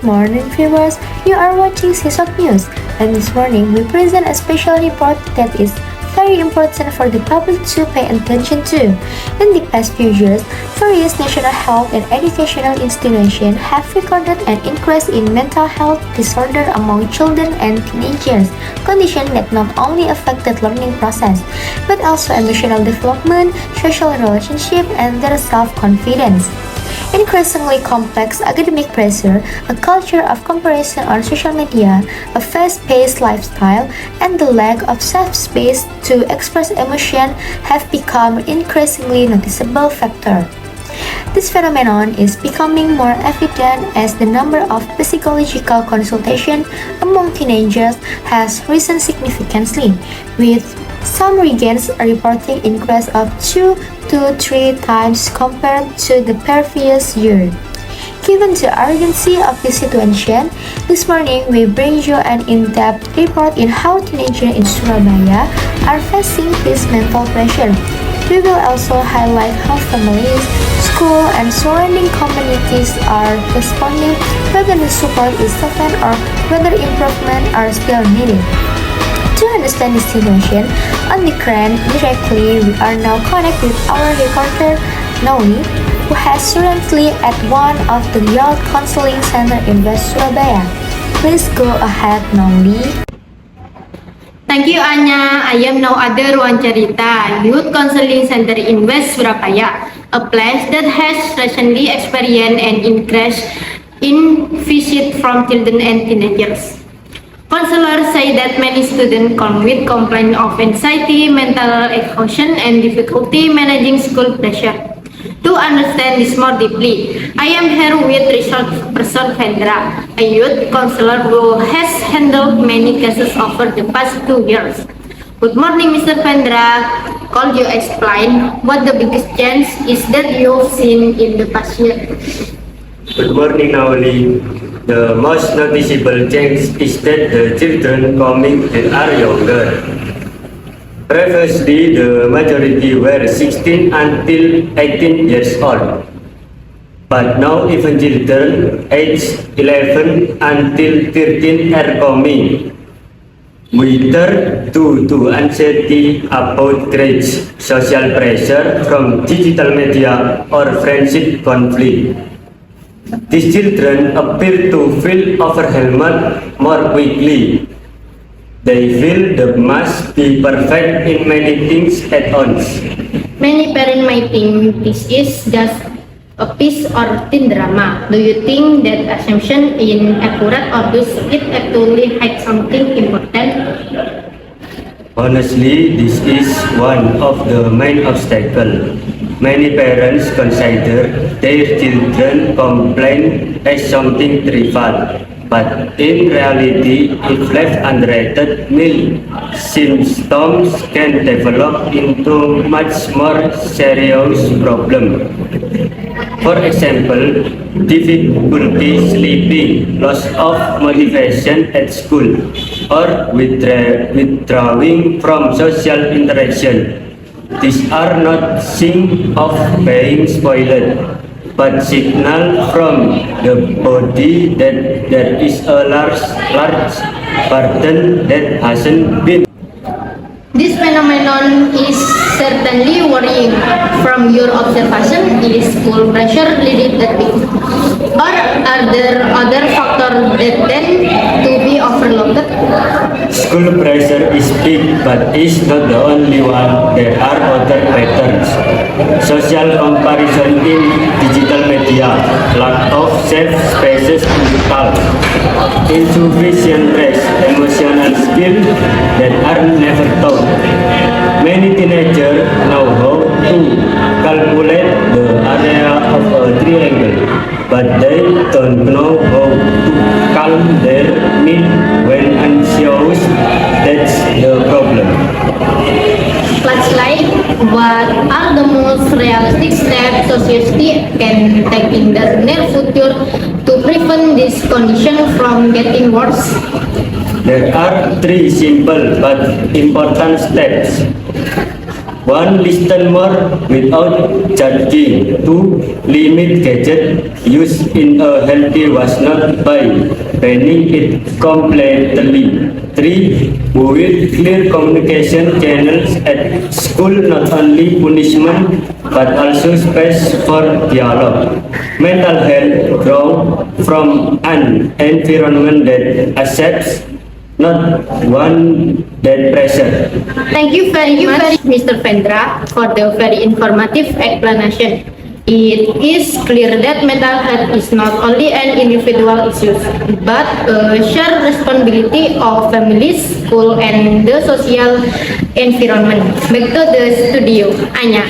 morning, viewers. You are watching CISOP News, and this morning we present a special report that is very important for the public to pay attention to. In the past few years, various national health and educational institutions have recorded an increase in mental health disorder among children and teenagers, condition that not only affected learning process, but also emotional development, social relationship, and their self-confidence. Increasingly complex academic pressure, a culture of comparison on social media, a fast-paced lifestyle, and the lack of safe space to express emotion have become increasingly noticeable factor. This phenomenon is becoming more evident as the number of psychological consultations among teenagers has risen significantly, with some regions reporting increase of 2 to 3 times compared to the previous year. Given the urgency of the situation, this morning we bring you an in-depth report in how teenagers in Surabaya are facing this mental pressure. We will also highlight how families, school, and surrounding communities are responding, whether the support is sufficient or whether improvement are still needed. To understand this situation on the ground directly, we are now connected with our reporter, Nauli, who has currently at one of the Youth Counseling Center in West Surabaya. Please go ahead, Nauli. Thank you, Anya. I am now at the Ruang Cerita Youth Counseling Center in West Surabaya, a place that has recently experienced an increase in visit from children and teenagers. Counselors say that many students come with complaints of anxiety, mental exhaustion, and difficulty managing school pressure. To understand this more deeply, I am here with resource person Vendra, a youth counselor who has handled many cases over the past 2 years. Good morning, Mr. Vendra. Could you explain what the biggest change is that you've seen in the past year? Good morning, Naoli. The most noticeable change is that the children coming are younger. Previously, the majority were 16 until 18 years old. But now even children aged 11 until 13 are coming. We turn to anxiety about grades, social pressure from digital media, or friendship conflict. These children appear to feel overwhelmed more quickly. They feel they must be perfect in many things at once. Many parents might think this is just a piece or teen drama. Do you think that assumption is inaccurate, or does it actually hide something important? Honestly, this is one of the main obstacles. Many parents consider their children complaint as something trivial, but in reality, if left untreated, symptoms can develop into much more serious problem. For example, difficulty sleeping, loss of motivation at school, or withdrawing from social interaction. These are not signs of being spoiled, but signal from the body that there is a large burden that hasn't been. This phenomenon is certainly worrying. From your observation, is school pressure really that big? Or are there other factors that tend to be overlooked? School pressure is big, but is not the only one. There are other patterns. Social comparison in digital media, lack of safe spaces to talk, insufficient rest, emotional skills that are never taught. Many teenagers know how to calculate the area of a triangle, but they don't know how to calm their mind when anxious. That's the problem. Let's like, what are the most realistic steps society can take in the near future to prevent this condition from getting worse? There are 3 simple but important steps. 1. Listen more without judging. 2. Limit gadget use in a healthy was not by banning it completely. 3. Build clear communication channels at school, not only punishment but also space for dialogue. Mental health grows from an environment that accepts, not one that pressure. Thank you very much, Mr. Vendra, for the very informative explanation. It is clear that mental health is not only an individual issue, but a shared responsibility of families, school, and the social environment. Back to the studio, Anya.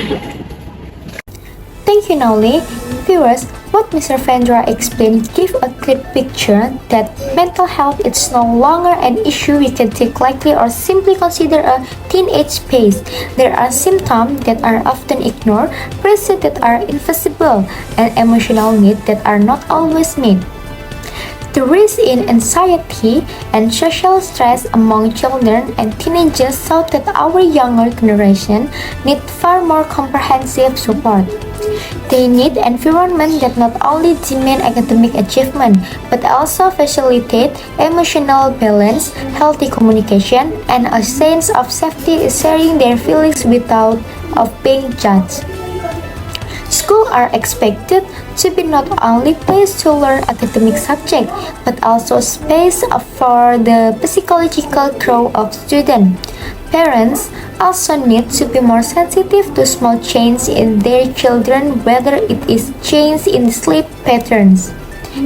Thank you, Noli. Viewers, what Mr. Vendra explained gave a clear picture that mental health is no longer an issue we can take lightly or simply consider a teenage phase. There are symptoms that are often ignored, pressures that are invisible, and emotional needs that are not always met. The rise in anxiety and social stress among children and teenagers show that our younger generation need far more comprehensive support. They need environment that not only demand academic achievement but also facilitate emotional balance, healthy communication, and a sense of safety in sharing their feelings without of being judged. Schools are expected to be not only place to learn academic subjects, but also space for the psychological growth of students. Parents also need to be more sensitive to small changes in their children, whether it is change in sleep patterns,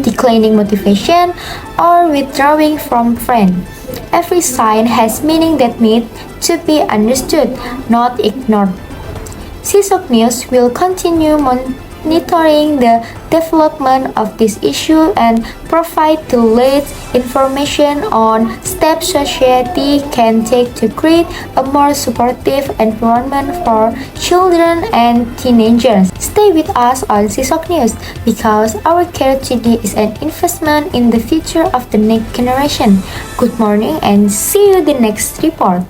declining motivation, or withdrawing from friends. Every sign has meaning that need to be understood, not ignored. CSOC News will continue monitoring the development of this issue and provide the latest information on steps society can take to create a more supportive environment for children and teenagers. Stay with us on CSOC News because our care today is an investment in the future of the next generation. Good morning and see you in the next report.